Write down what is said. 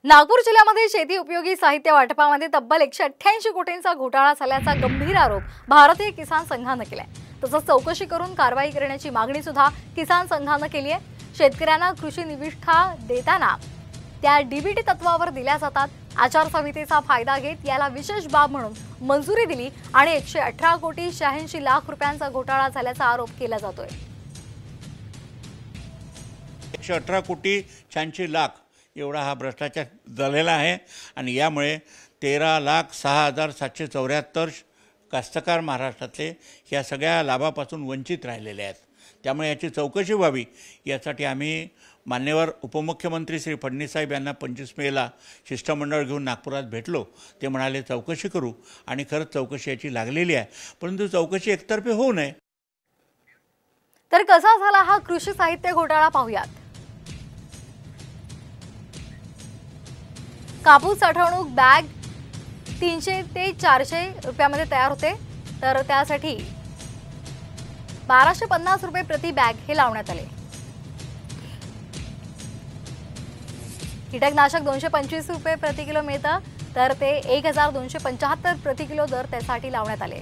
नागपूर जिल्ह्यामध्ये शेती उपयोगी साहित्य वाटपामध्ये तब्बल 188 कोटींचा घोटाळा झाल्याचा गंभीर आरोप भारतीय किसान संघाने केलाय। तसंच चौकशी करून कारवाई करण्याची मागणी सुद्धा किसान संघाने केली आहे। शेतकऱ्यांना कृषी निविष्ठा देताना त्या डीबीटी तत्वावर दिल्या जातात। आचारसंहितेचा फायदा घेत याला विशेष बाब म्हणून मंजुरी दिली आणि 118 कोटी 86 लाख रुपयांचा घोटाळा झाल्याचा आरोप केला जातोय। 118 कोटी 86 लाख एवढा हा भ्रष्टाचार झालेला आहे आणि यामुळे 13,06,774 कास्तकार महाराष्ट्रातले या सगळ्या लाभापासून वंचित राहिलेले आहेत। त्यामुळे याची चौकशी व्हावी यासाठी आम्ही मान्यवर उपमुख्यमंत्री श्री फडणवीस साहेब यांना 25 मेला शिष्टमंडळ घेऊन नागपुरात भेटलो। ते म्हणाले चौकशी करू आणि खरंच चौकशी याची लागलेली आहे, परंतु चौकशी एकतर्फी होऊ नये। तर कसा झाला हा कृषी साहित्य घोटाळा पाहूयात। कापूस साठवणूक बॅग 300 ते 400 रुपयामध्ये तयार होते, तर त्यासाठी 1250 रुपये प्रति बॅग हे लावण्यात आले। कीटकनाशक 225 रुपये प्रति किलो मिळतं, तर ते 1275 प्रति किलो दर त्यासाठी लावण्यात आले।